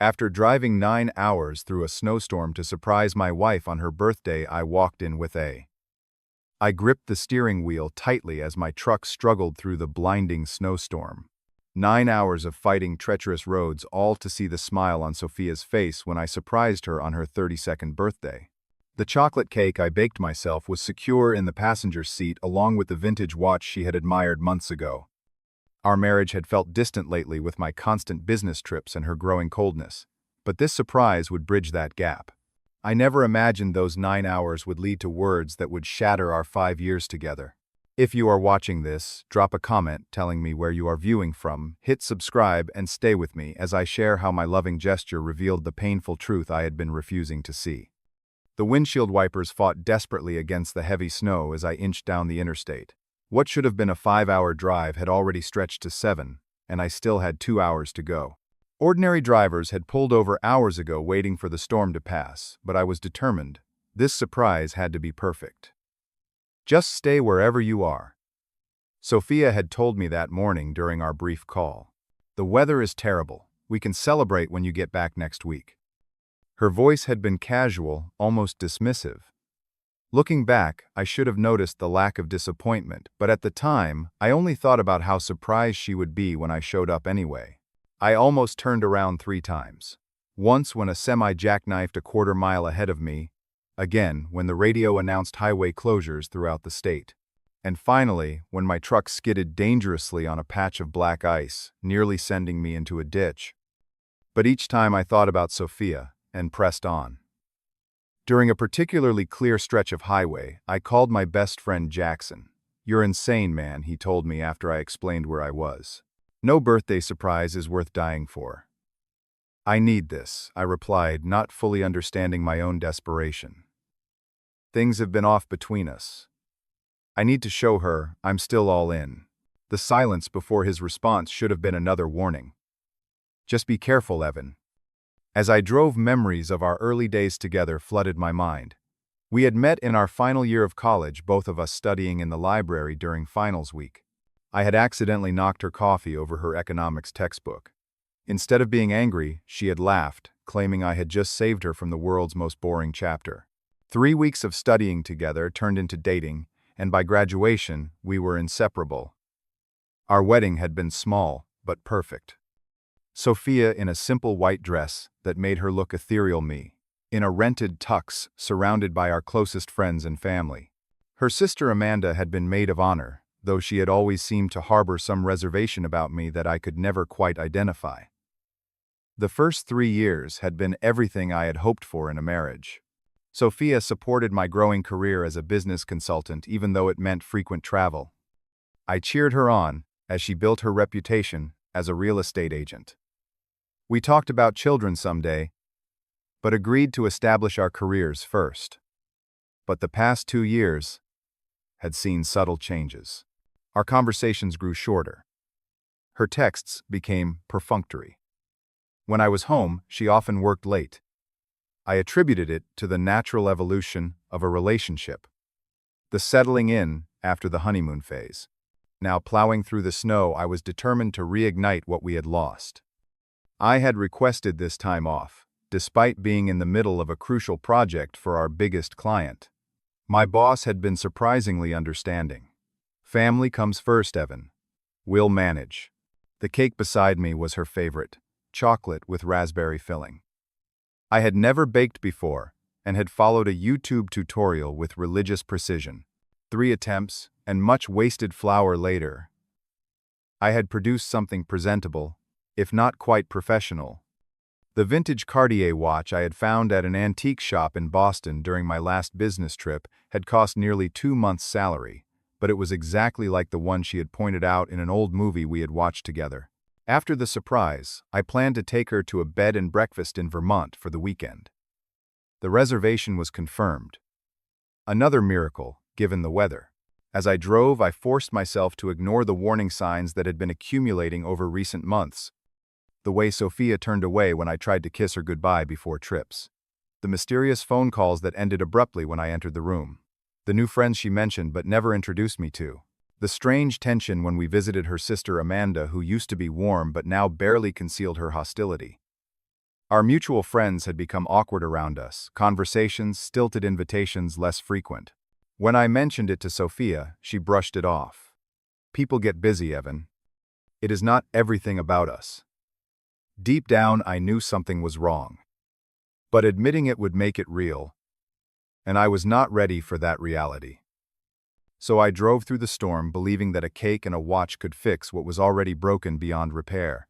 After driving 9 hours through a snowstorm to surprise my wife on her birthday, I walked in with a. I gripped the steering wheel tightly as my truck struggled through the blinding snowstorm. 9 hours of fighting treacherous roads, all to see the smile on Sophia's face when I surprised her on her 32nd birthday. The chocolate cake I baked myself was secure in the passenger seat along with the vintage watch she had admired months ago. Our marriage had felt distant lately with my constant business trips and her growing coldness, but this surprise would bridge that gap. I never imagined those 9 hours would lead to words that would shatter our 5 years together. If you are watching this, drop a comment telling me where you are viewing from, hit subscribe, and stay with me as I share how my loving gesture revealed the painful truth I had been refusing to see. The windshield wipers fought desperately against the heavy snow as I inched down the interstate. What should have been a 5-hour drive had already stretched to 7, and I still had 2 hours to go. Ordinary drivers had pulled over hours ago waiting for the storm to pass, but I was determined. This surprise had to be perfect. Just stay wherever you are. Sophia had told me that morning during our brief call. The weather is terrible. We can celebrate when you get back next week. Her voice had been casual, almost dismissive. Looking back, I should have noticed the lack of disappointment, but at the time, I only thought about how surprised she would be when I showed up anyway. I almost turned around 3 times. Once when a semi jackknifed a quarter mile ahead of me, again when the radio announced highway closures throughout the state, and finally when my truck skidded dangerously on a patch of black ice, nearly sending me into a ditch. But each time I thought about Sophia and pressed on. During a particularly clear stretch of highway, I called my best friend Jackson. "You're insane, man," he told me after I explained where I was. "No birthday surprise is worth dying for." "I need this," I replied, not fully understanding my own desperation. "Things have been off between us. I need to show her I'm still all in." The silence before his response should have been another warning. "Just be careful, Evan." As I drove, memories of our early days together flooded my mind. We had met in our final year of college, both of us studying in the library during finals week. I had accidentally knocked her coffee over her economics textbook. Instead of being angry, she had laughed, claiming I had just saved her from the world's most boring chapter. 3 weeks of studying together turned into dating, and by graduation, we were inseparable. Our wedding had been small, but perfect. Sophia in a simple white dress that made her look ethereal, me in a rented tux surrounded by our closest friends and family. Her sister Amanda had been maid of honor, though she had always seemed to harbor some reservation about me that I could never quite identify. The first 3 years had been everything I had hoped for in a marriage. Sophia supported my growing career as a business consultant, even though it meant frequent travel. I cheered her on as she built her reputation as a real estate agent. We talked about children someday, but agreed to establish our careers first. But the past 2 years had seen subtle changes. Our conversations grew shorter. Her texts became perfunctory. When I was home, she often worked late. I attributed it to the natural evolution of a relationship, the settling in after the honeymoon phase. Now plowing through the snow, I was determined to reignite what we had lost. I had requested this time off, despite being in the middle of a crucial project for our biggest client. My boss had been surprisingly understanding. "Family comes first, Evan. We'll manage." The cake beside me was her favorite, chocolate with raspberry filling. I had never baked before and had followed a YouTube tutorial with religious precision. 3 attempts and much wasted flour later, I had produced something presentable, if not quite professional. The vintage Cartier watch I had found at an antique shop in Boston during my last business trip had cost nearly 2 months' salary, but it was exactly like the one she had pointed out in an old movie we had watched together. After the surprise, I planned to take her to a bed and breakfast in Vermont for the weekend. The reservation was confirmed. Another miracle, given the weather. As I drove, I forced myself to ignore the warning signs that had been accumulating over recent months. The way Sophia turned away when I tried to kiss her goodbye before trips. The mysterious phone calls that ended abruptly when I entered the room. The new friends she mentioned but never introduced me to. The strange tension when we visited her sister Amanda, who used to be warm but now barely concealed her hostility. Our mutual friends had become awkward around us, conversations, stilted invitations less frequent. When I mentioned it to Sophia, she brushed it off. People get busy, Evan. It is not everything about us. Deep down, I knew something was wrong. But admitting it would make it real, and I was not ready for that reality. So I drove through the storm believing that a cake and a watch could fix what was already broken beyond repair.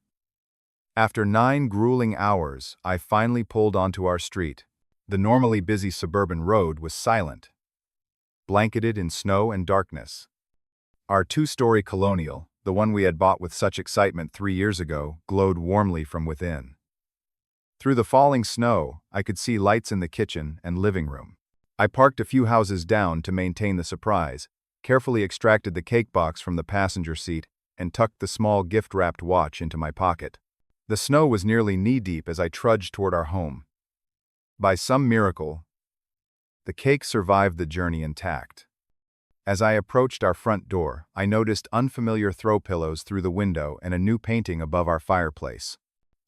After 9 grueling hours, I finally pulled onto our street. The normally busy suburban road was silent, blanketed in snow and darkness. Our 2-story colonial, the one we had bought with such excitement 3 years ago, glowed warmly from within. Through the falling snow, I could see lights in the kitchen and living room. I parked a few houses down to maintain the surprise, carefully extracted the cake box from the passenger seat, and tucked the small gift-wrapped watch into my pocket. The snow was nearly knee-deep as I trudged toward our home. By some miracle, the cake survived the journey intact. As I approached our front door, I noticed unfamiliar throw pillows through the window and a new painting above our fireplace.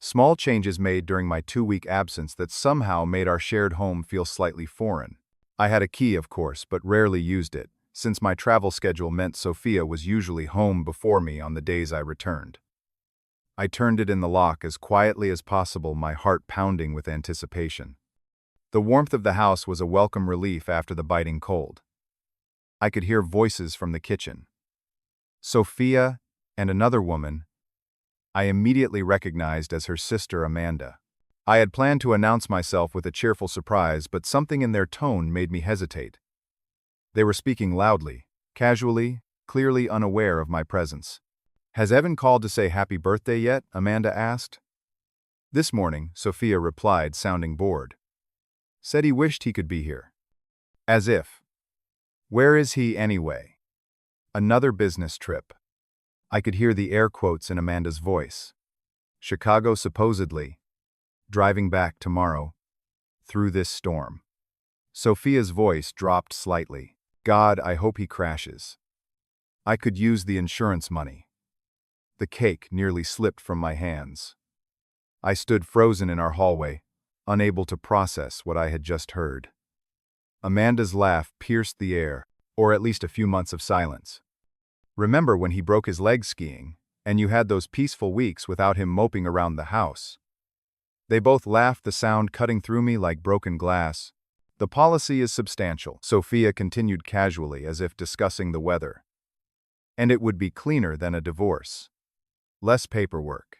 Small changes made during my 2-week absence that somehow made our shared home feel slightly foreign. I had a key, of course, but rarely used it, since my travel schedule meant Sophia was usually home before me on the days I returned. I turned it in the lock as quietly as possible, my heart pounding with anticipation. The warmth of the house was a welcome relief after the biting cold. I could hear voices from the kitchen. Sophia and another woman I immediately recognized as her sister Amanda. I had planned to announce myself with a cheerful surprise, but something in their tone made me hesitate. They were speaking loudly, casually, clearly unaware of my presence. "Has Evan called to say happy birthday yet?" Amanda asked. "This morning," Sophia replied, sounding bored. "Said he wished he could be here." As if. Where is he anyway? Another business trip. I could hear the air quotes in Amanda's voice. Chicago supposedly. Driving back tomorrow. Through this storm. Sophia's voice dropped slightly. God, I hope he crashes. I could use the insurance money. The cake nearly slipped from my hands. I stood frozen in our hallway, unable to process what I had just heard. Amanda's laugh pierced the air, or at least a few months of silence. Remember when he broke his leg skiing, and you had those peaceful weeks without him moping around the house? They both laughed, the sound cutting through me like broken glass. The policy is substantial, Sophia continued casually as if discussing the weather. And it would be cleaner than a divorce. Less paperwork.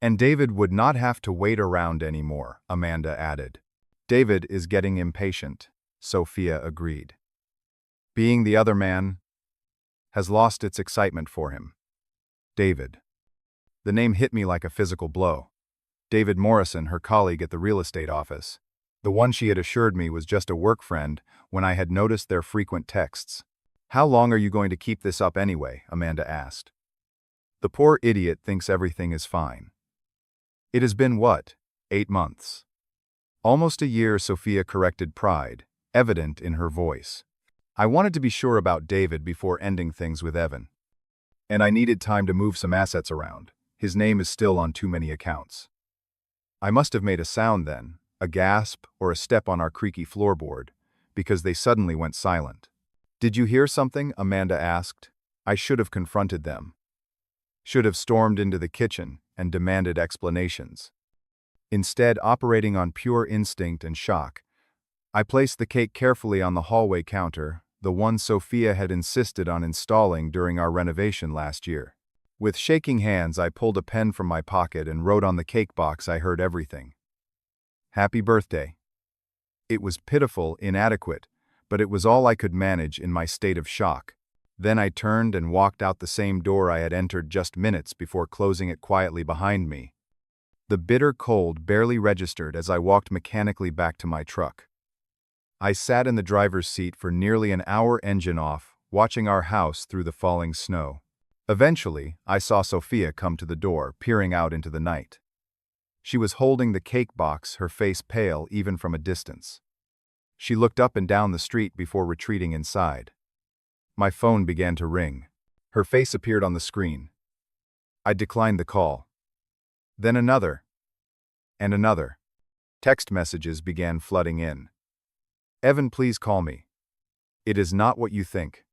And David would not have to wait around anymore, Amanda added. David is getting impatient, Sophia agreed. Being the other man has lost its excitement for him. David. The name hit me like a physical blow. David Morrison, her colleague at the real estate office. The one she had assured me was just a work friend when I had noticed their frequent texts. How long are you going to keep this up anyway? Amanda asked. The poor idiot thinks everything is fine. It has been what? 8 months. Almost a year, Sophia corrected, pride evident in her voice. I wanted to be sure about David before ending things with Evan. And I needed time to move some assets around. His name is still on too many accounts. I must have made a sound then, a gasp or a step on our creaky floorboard, because they suddenly went silent. Did you hear something? Amanda asked. I should have confronted them. Should have stormed into the kitchen and demanded explanations. Instead, operating on pure instinct and shock, I placed the cake carefully on the hallway counter, the one Sophia had insisted on installing during our renovation last year. With shaking hands, I pulled a pen from my pocket and wrote on the cake box I heard everything. Happy birthday. It was pitiful, inadequate, but it was all I could manage in my state of shock. Then I turned and walked out the same door I had entered just minutes before closing it quietly behind me. The bitter cold barely registered as I walked mechanically back to my truck. I sat in the driver's seat for nearly an hour, engine off, watching our house through the falling snow. Eventually, I saw Sophia come to the door, peering out into the night. She was holding the cake box, her face pale even from a distance. She looked up and down the street before retreating inside. My phone began to ring. Her face appeared on the screen. I declined the call. Then another. And another. Text messages began flooding in. Evan, please call me. It is not what you think.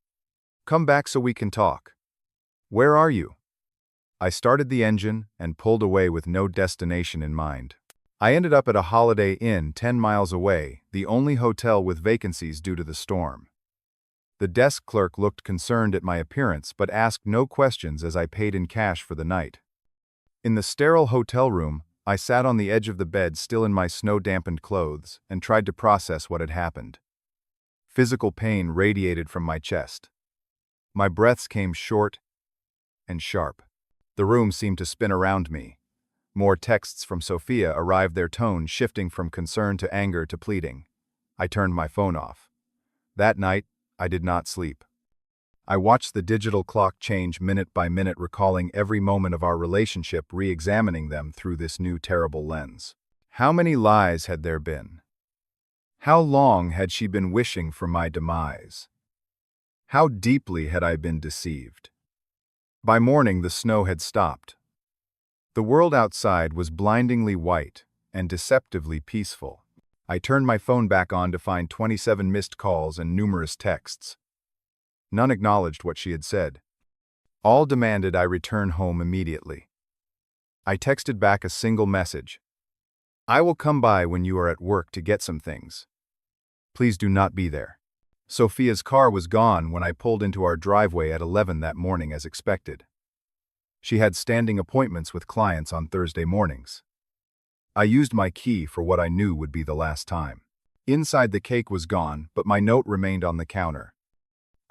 Come back so we can talk. Where are you? I started the engine and pulled away with no destination in mind. I ended up at a Holiday Inn 10 miles away, the only hotel with vacancies due to the storm. The desk clerk looked concerned at my appearance but asked no questions as I paid in cash for the night. In the sterile hotel room, I sat on the edge of the bed still in my snow-dampened clothes and tried to process what had happened. Physical pain radiated from my chest. My breaths came short and sharp. The room seemed to spin around me. More texts from Sophia arrived, their tone shifting from concern to anger to pleading. I turned my phone off. That night, I did not sleep. I watched the digital clock change minute by minute, recalling every moment of our relationship, re-examining them through this new terrible lens. How many lies had there been? How long had she been wishing for my demise? How deeply had I been deceived? By morning, the snow had stopped. The world outside was blindingly white and deceptively peaceful. I turned my phone back on to find 27 missed calls and numerous texts. None acknowledged what she had said. All demanded I return home immediately. I texted back a single message. I will come by when you are at work to get some things. Please do not be there. Sophia's car was gone when I pulled into our driveway at 11 that morning as expected. She had standing appointments with clients on Thursday mornings. I used my key for what I knew would be the last time. Inside, the cake was gone, but my note remained on the counter.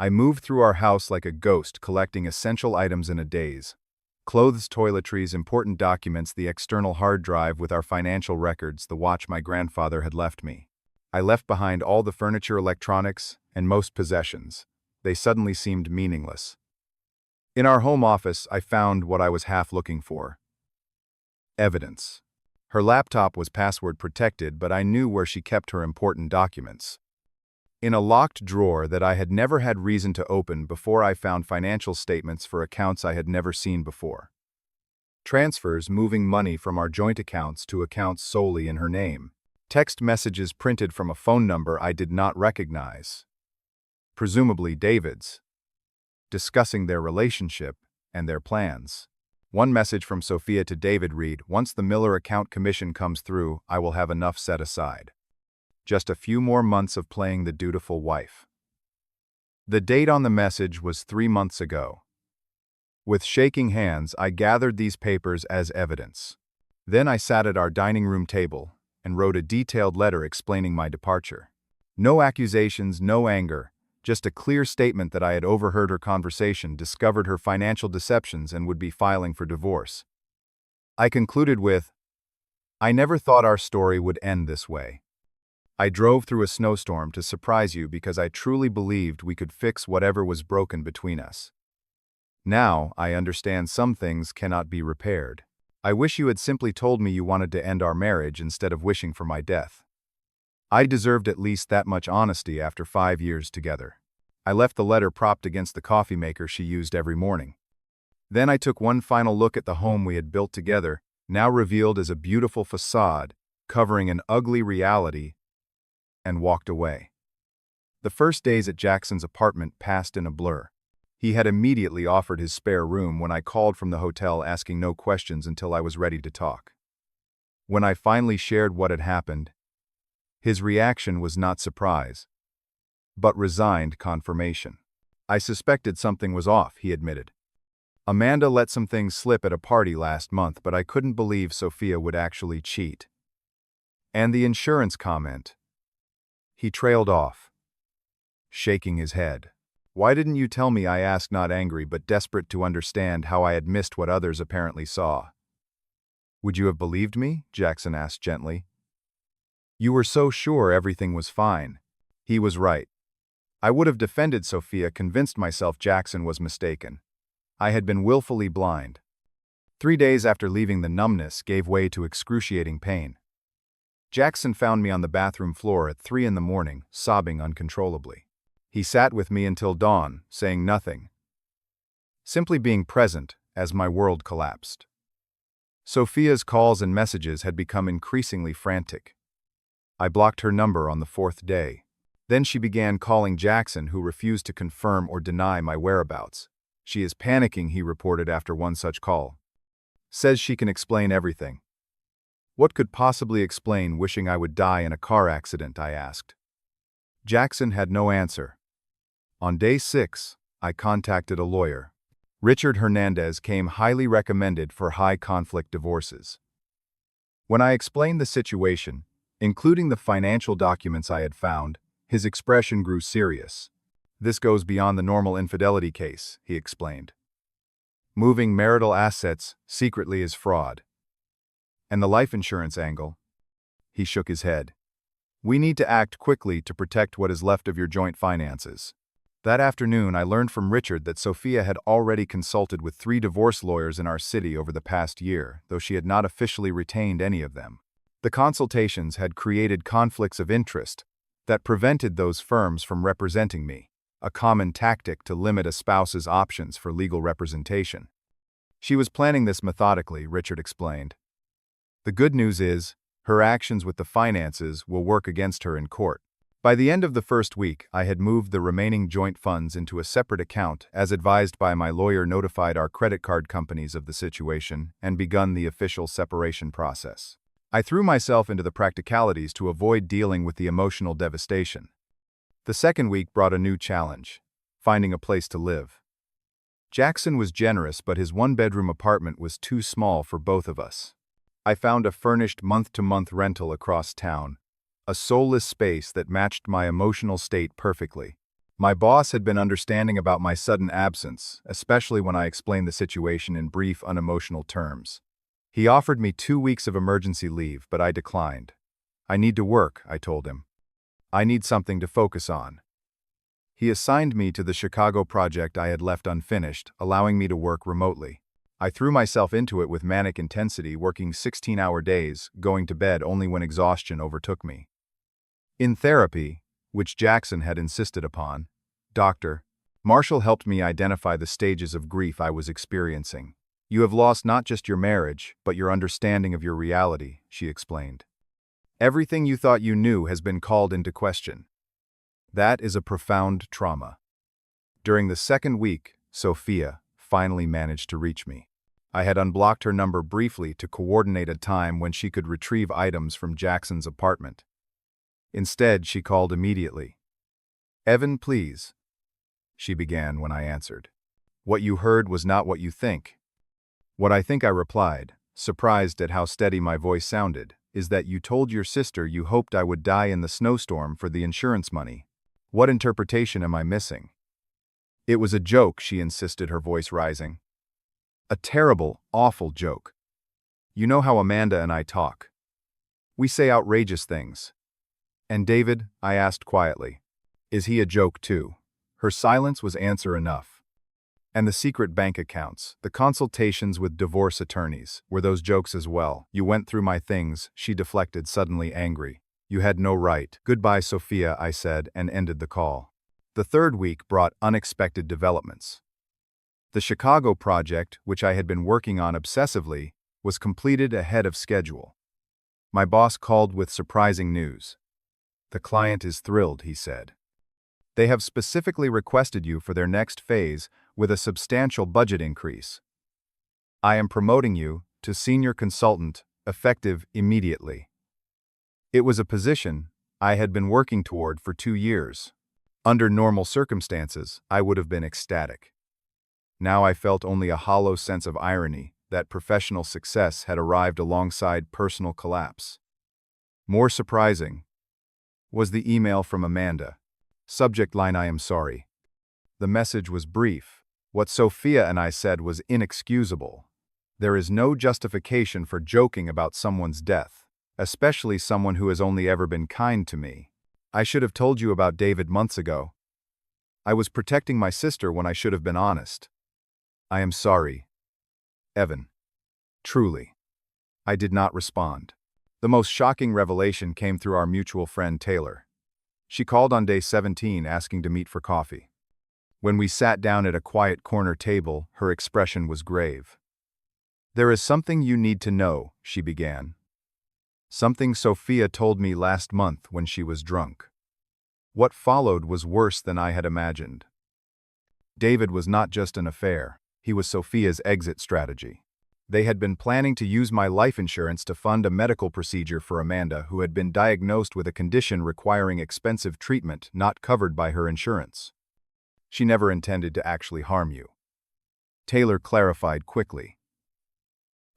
I moved through our house like a ghost, collecting essential items in a daze. Clothes, toiletries, important documents, the external hard drive with our financial records, the watch my grandfather had left me. I left behind all the furniture, electronics, and most possessions. They suddenly seemed meaningless. In our home office, I found what I was half looking for. Evidence. Her laptop was password protected, but I knew where she kept her important documents. In a locked drawer that I had never had reason to open before, I found financial statements for accounts I had never seen before. Transfers moving money from our joint accounts to accounts solely in her name. Text messages printed from a phone number I did not recognize. Presumably David's. Discussing their relationship and their plans. One message from Sophia to David read, "Once the Miller account commission comes through, I will have enough set aside. Just a few more months of playing the dutiful wife." The date on the message was 3 months ago. With shaking hands, I gathered these papers as evidence. Then I sat at our dining room table and wrote a detailed letter explaining my departure. No accusations, no anger, just a clear statement that I had overheard her conversation, discovered her financial deceptions, and would be filing for divorce. I concluded with, "I never thought our story would end this way. I drove through a snowstorm to surprise you because I truly believed we could fix whatever was broken between us. Now, I understand some things cannot be repaired. I wish you had simply told me you wanted to end our marriage instead of wishing for my death. I deserved at least that much honesty after 5 years together." I left the letter propped against the coffee maker she used every morning. Then I took one final look at the home we had built together, now revealed as a beautiful facade, covering an ugly reality, and walked away. The first days at Jackson's apartment passed in a blur. He had immediately offered his spare room when I called from the hotel, asking no questions until I was ready to talk. When I finally shared what had happened, his reaction was not surprise, but resigned confirmation. "I suspected something was off," he admitted. "Amanda let some things slip at a party last month, but I couldn't believe Sophia would actually cheat." And the insurance comment. He trailed off, shaking his head. "Why didn't you tell me?" I asked, not angry, but desperate to understand how I had missed what others apparently saw. "Would you have believed me?" Jackson asked gently. "You were so sure everything was fine." He was right. I would have defended Sophia, convinced myself Jackson was mistaken. I had been willfully blind. 3 days after leaving, the numbness gave way to excruciating pain. Jackson found me on the bathroom floor at 3 in the morning, sobbing uncontrollably. He sat with me until dawn, saying nothing, simply being present as my world collapsed. Sophia's calls and messages had become increasingly frantic. I blocked her number on the fourth day. Then she began calling Jackson, who refused to confirm or deny my whereabouts. She is panicking, he reported after one such call. Says she can explain everything. What could possibly explain wishing I would die in a car accident, I asked. Jackson had no answer. On day 6, I contacted a lawyer. Richard Hernandez came highly recommended for high-conflict divorces. When I explained the situation, including the financial documents I had found, his expression grew serious. This goes beyond the normal infidelity case, he explained. Moving marital assets secretly is fraud. And the life insurance angle? He shook his head. We need to act quickly to protect what is left of your joint finances. That afternoon, I learned from Richard that Sophia had already consulted with 3 divorce lawyers in our city over the past year, though she had not officially retained any of them. The consultations had created conflicts of interest that prevented those firms from representing me, a common tactic to limit a spouse's options for legal representation. She was planning this methodically, Richard explained. The good news is, her actions with the finances will work against her in court. By the end of the first week, I had moved the remaining joint funds into a separate account, as advised by my lawyer, notified our credit card companies of the situation, and begun the official separation process. I threw myself into the practicalities to avoid dealing with the emotional devastation. The second week brought a new challenge: finding a place to live. Jackson was generous, but his 1-bedroom apartment was too small for both of us. I found a furnished month-to-month rental across town, a soulless space that matched my emotional state perfectly. My boss had been understanding about my sudden absence, especially when I explained the situation in brief, unemotional terms. He offered me 2 weeks of emergency leave, but I declined. I need to work, I told him. I need something to focus on. He assigned me to the Chicago project I had left unfinished, allowing me to work remotely. I threw myself into it with manic intensity, working 16-hour days, going to bed only when exhaustion overtook me. In therapy, which Jackson had insisted upon, Dr. Marshall helped me identify the stages of grief I was experiencing. You have lost not just your marriage, but your understanding of your reality, she explained. Everything you thought you knew has been called into question. That is a profound trauma. During the second week, Sophia finally managed to reach me. I had unblocked her number briefly to coordinate a time when she could retrieve items from Jackson's apartment. Instead, she called immediately. "Evan, please," she began when I answered. "What you heard was not what you think." "What I think," I replied, surprised at how steady my voice sounded, "is that you told your sister you hoped I would die in the snowstorm for the insurance money. What interpretation am I missing?" "It was a joke," she insisted, her voice rising. "A terrible, awful joke. You know how Amanda and I talk. We say outrageous things." "And David?" I asked quietly. "Is he a joke too?" Her silence was answer enough. "And the secret bank accounts, the consultations with divorce attorneys, were those jokes as well? You went through my things," she deflected, suddenly angry. "You had no right." "Goodbye, Sophia," I said, and ended the call. The third week brought unexpected developments. The Chicago project, which I had been working on obsessively, was completed ahead of schedule. My boss called with surprising news. "The client is thrilled," he said. "They have specifically requested you for their next phase with a substantial budget increase. I am promoting you to senior consultant, effective immediately." It was a position I had been working toward for 2 years. Under normal circumstances, I would have been ecstatic. Now I felt only a hollow sense of irony that professional success had arrived alongside personal collapse. More surprising was the email from Amanda. Subject line: "I am sorry." The message was brief. What Sophia and I said was inexcusable. There is no justification for joking about someone's death, especially someone who has only ever been kind to me. I should have told you about David months ago. I was protecting my sister when I should have been honest. I am sorry, Evan. Truly. I did not respond. The most shocking revelation came through our mutual friend Taylor. She called on day 17 asking to meet for coffee. When we sat down at a quiet corner table, her expression was grave. "There is something you need to know," she began. "Something Sophia told me last month when she was drunk." What followed was worse than I had imagined. David was not just an affair, he was Sophia's exit strategy. They had been planning to use my life insurance to fund a medical procedure for Amanda, who had been diagnosed with a condition requiring expensive treatment not covered by her insurance. "She never intended to actually harm you," Taylor clarified quickly.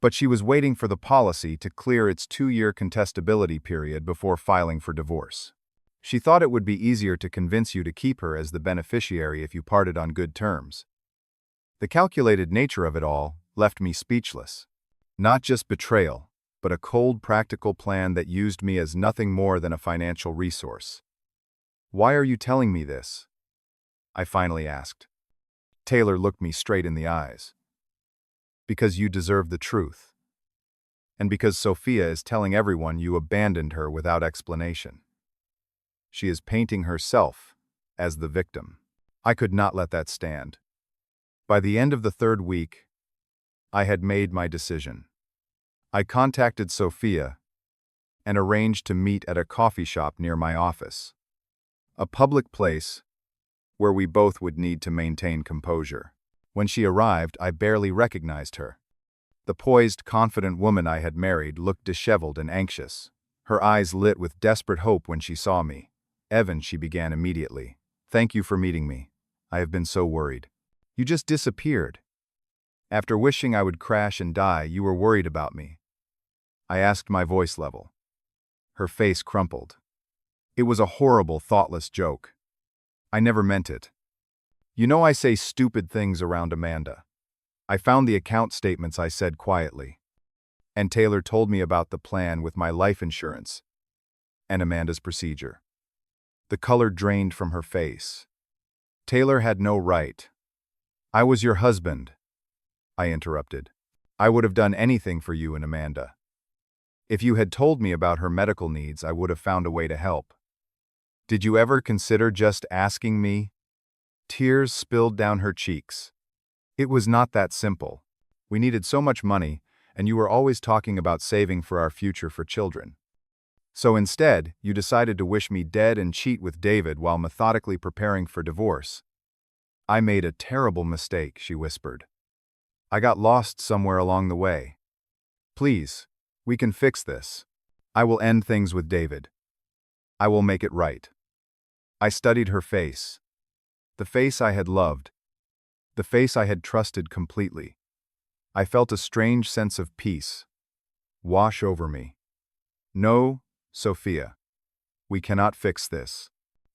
"But she was waiting for the policy to clear its 2-year contestability period before filing for divorce. She thought it would be easier to convince you to keep her as the beneficiary if you parted on good terms." The calculated nature of it all left me speechless. Not just betrayal, but a cold, practical plan that used me as nothing more than a financial resource. "Why are you telling me this?" I finally asked. Taylor looked me straight in the eyes. "Because you deserve the truth. And because Sophia is telling everyone you abandoned her without explanation. She is painting herself as the victim." I could not let that stand. By the end of the 3rd week, I had made my decision. I contacted Sophia and arranged to meet at a coffee shop near my office, a public place where we both would need to maintain composure. When she arrived, I barely recognized her. The poised, confident woman I had married looked disheveled and anxious. Her eyes lit with desperate hope when she saw me. "Evan," she began immediately, "thank you for meeting me. I have been so worried. You just disappeared. After wishing I would crash and die, you were worried about me." I asked, my voice level. Her face crumpled. "It was a horrible, thoughtless joke. I never meant it. You know I say stupid things around Amanda." I found the account statements, I said quietly. "And Taylor told me about the plan with my life insurance and Amanda's procedure." The color drained from her face. "Taylor had no right. I was your husband," I interrupted. "I would have done anything for you and Amanda. If you had told me about her medical needs, I would have found a way to help. Did you ever consider just asking me?" Tears spilled down her cheeks. "It was not that simple. We needed so much money, and you were always talking about saving for our future for children. So instead, you decided to wish me dead and cheat with David while methodically preparing for divorce." "I made a terrible mistake," she whispered. "I got lost somewhere along the way. Please, we can fix this. I will end things with David. I will make it right." I studied her face. The face I had loved. The face I had trusted completely. I felt a strange sense of peace wash over me. "No, Sophia. We cannot fix this.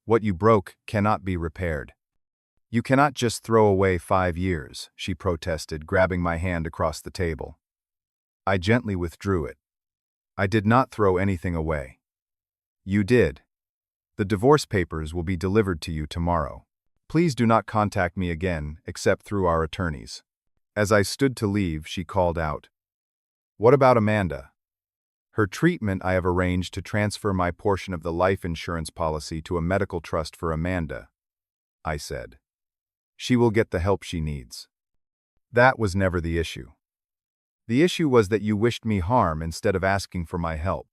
What you broke cannot be repaired. You cannot just throw away 5 years," she protested, grabbing my hand across the table. I gently withdrew it. "I did not throw anything away. You did. The divorce papers will be delivered to you tomorrow. Please do not contact me again, except through our attorneys." As I stood to leave, she called out, "What about Amanda?" "Her treatment I have arranged to transfer my portion of the life insurance policy to a medical trust for Amanda," I said. "She will get the help she needs." That was never the issue. The issue was that you wished me harm instead of asking for my help.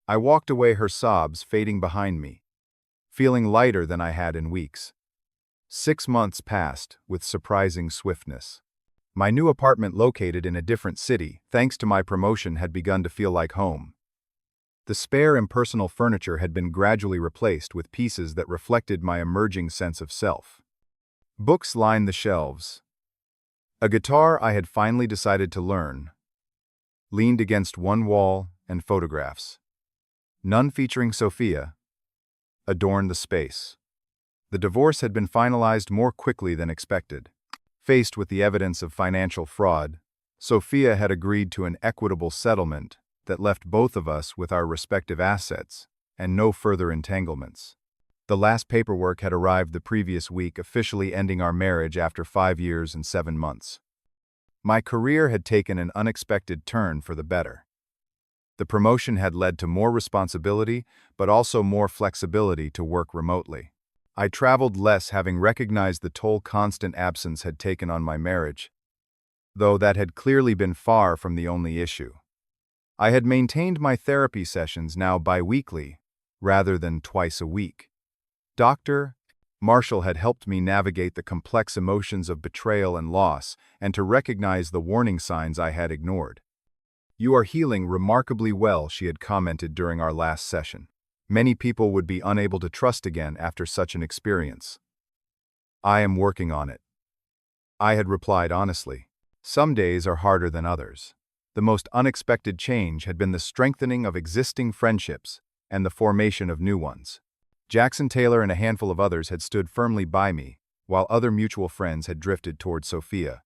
I walked away, her sobs fading behind me, feeling lighter than I had in weeks. 6 months passed with surprising swiftness. My new apartment, located in a different city, thanks to my promotion, had begun to feel like home. The spare impersonal furniture had been gradually replaced with pieces that reflected my emerging sense of self. Books lined the shelves. A guitar I had finally decided to learn leaned against one wall, and photographs, none featuring Sophia, adorned the space. The divorce had been finalized more quickly than expected. Faced with the evidence of financial fraud, Sophia had agreed to an equitable settlement that left both of us with our respective assets and no further entanglements. The last paperwork had arrived the previous week, officially ending our marriage after 5 years and 7 months. My career had taken an unexpected turn for the better. The promotion had led to more responsibility, but also more flexibility to work remotely. I traveled less, having recognized the toll constant absence had taken on my marriage. though that had clearly been far from the only issue. I had maintained my therapy sessions now bi-weekly, rather than twice a week. Dr. Marshall had helped me navigate the complex emotions of betrayal and loss, and to recognize the warning signs I had ignored. "You are healing remarkably well," she had commented during our last session. "Many people would be unable to trust again after such an experience." "I am working on it," I had replied honestly. Some days are harder than others. The most unexpected change had been the strengthening of existing friendships and the formation of new ones. Jackson Taylor and a handful of others had stood firmly by me, while other mutual friends had drifted toward Sophia.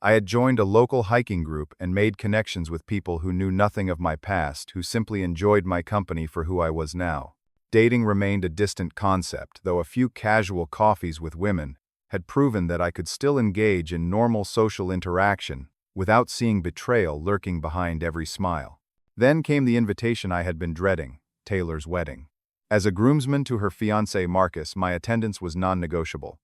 I had joined a local hiking group and made connections with people who knew nothing of my past, who simply enjoyed my company for who I was now. Dating remained a distant concept, though a few casual coffees with women had proven that I could still engage in normal social interaction without seeing betrayal lurking behind every smile. Then came the invitation I had been dreading, Taylor's wedding. As a groomsman to her fiancé Marcus, my attendance was non-negotiable.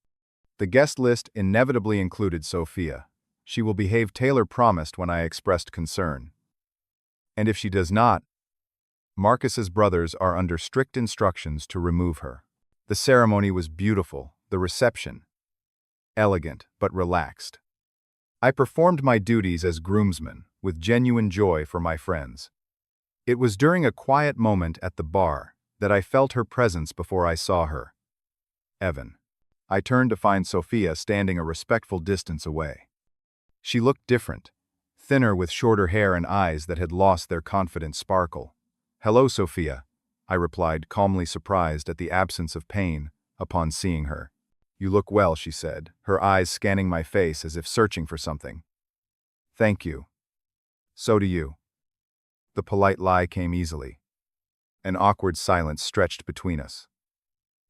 The guest list inevitably included Sophia. "She will behave," Taylor promised when I expressed concern. "And if she does not, Marcus's brothers are under strict instructions to remove her." The ceremony was beautiful, the reception elegant but relaxed. I performed my duties as groomsman with genuine joy for my friends. It was during a quiet moment at the bar that I felt her presence before I saw her. "Evan." I turned to find Sophia standing a respectful distance away. She looked different, thinner with shorter hair and eyes that had lost their confident sparkle. "Hello, Sophia," I replied, calmly surprised at the absence of pain upon seeing her. "You look well," she said, her eyes scanning my face as if searching for something. "Thank you. So do you." The polite lie came easily. An awkward silence stretched between us.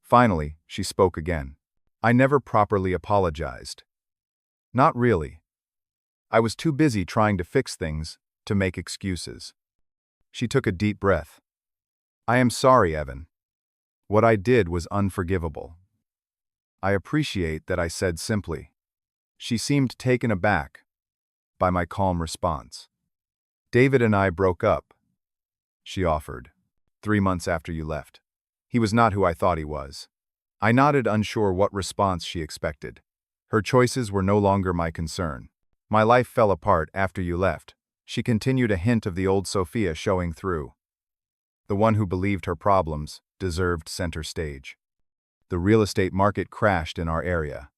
Finally, she spoke again. "I never properly apologized." "Not really. I was too busy trying to fix things to make excuses." She took a deep breath. "I am sorry, Evan. What I did was unforgivable." "I appreciate that," I said simply. She seemed taken aback by my calm response. "David and I broke up," she offered, 3 months after you left. "He was not who I thought he was." I nodded, unsure what response she expected. Her choices were no longer my concern. "My life fell apart after you left." She continued, a hint of the old Sophia showing through. The one who believed her problems deserved center stage. The real estate market crashed in our area.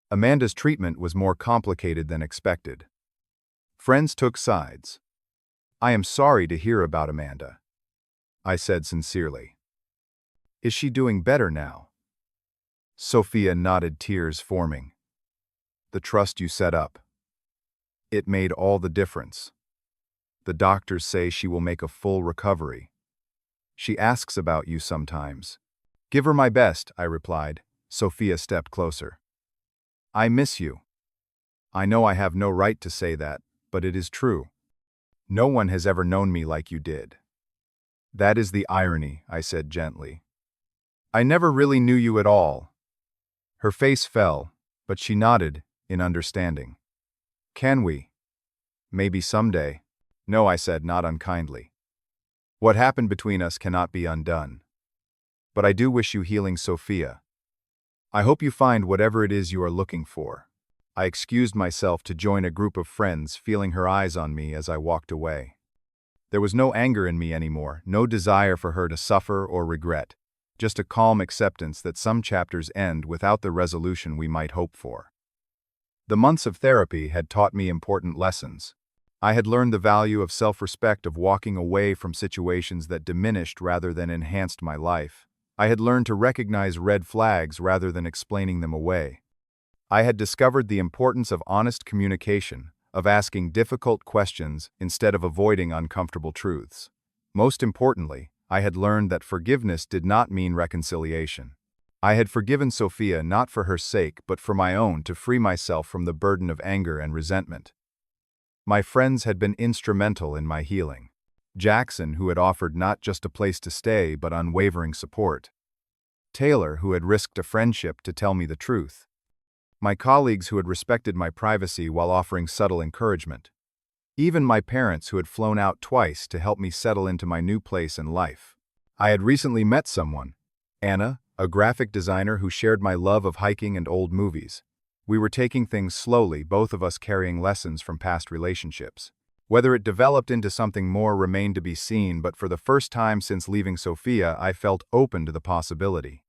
Amanda's treatment was more complicated than expected. Friends took sides. "I am sorry to hear about Amanda," I said sincerely. "Is she doing better now?" Sophia nodded, tears forming. "The trust you set up. It made all the difference. The doctors say she will make a full recovery. She asks about you sometimes." "Give her my best," I replied. Sophia stepped closer. "I miss you. I know I have no right to say that, but it is true. No one has ever known me like you did." "That is the irony," I said gently. "I never really knew you at all." Her face fell, but she nodded in understanding. "Can we? Maybe someday." "No," I said, not unkindly. "What happened between us cannot be undone. But I do wish you healing, Sophia. I hope you find whatever it is you are looking for." I excused myself to join a group of friends, feeling her eyes on me as I walked away. There was no anger in me anymore, no desire for her to suffer or regret, just a calm acceptance that some chapters end without the resolution we might hope for. The months of therapy had taught me important lessons. I had learned the value of self-respect, of walking away from situations that diminished rather than enhanced my life. I had learned to recognize red flags rather than explaining them away. I had discovered the importance of honest communication, of asking difficult questions instead of avoiding uncomfortable truths. Most importantly, I had learned that forgiveness did not mean reconciliation. I had forgiven Sophia not for her sake but for my own, to free myself from the burden of anger and resentment. My friends had been instrumental in my healing. Jackson, who had offered not just a place to stay but unwavering support. Taylor, who had risked a friendship to tell me the truth. my colleagues who had respected my privacy while offering subtle encouragement. Even my parents who had flown out twice to help me settle into my new place in life. I had recently met someone, Anna, a graphic designer who shared my love of hiking and old movies. We were taking things slowly, both of us carrying lessons from past relationships. Whether it developed into something more remained to be seen, but for the first time since leaving Sophia, I felt open to the possibility.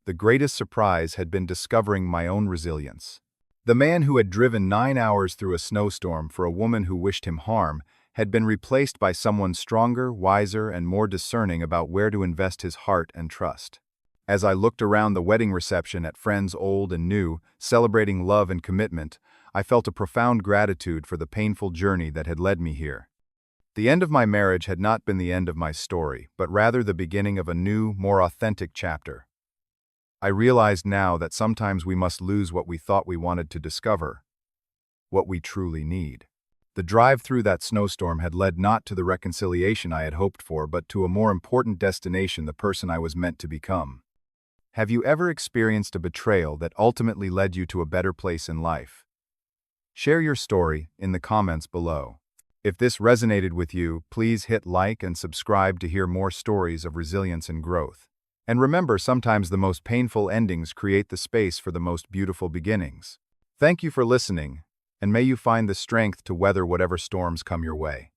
The greatest surprise had been discovering my own resilience. The man who had driven 9 hours through a snowstorm for a woman who wished him harm had been replaced by someone stronger, wiser, and more discerning about where to invest his heart and trust. As I looked around the wedding reception at friends old and new, celebrating love and commitment, I felt a profound gratitude for the painful journey that had led me here. The end of my marriage had not been the end of my story, but rather the beginning of a new, more authentic chapter. I realized now that sometimes we must lose what we thought we wanted to discover what we truly need. The drive through that snowstorm had led not to the reconciliation I had hoped for, but to a more important destination, the person I was meant to become. Have you ever experienced a betrayal that ultimately led you to a better place in life? Share your story in the comments below. If this resonated with you, please hit like and subscribe to hear more stories of resilience and growth. And remember, sometimes the most painful endings create the space for the most beautiful beginnings. Thank you for listening, and may you find the strength to weather whatever storms come your way.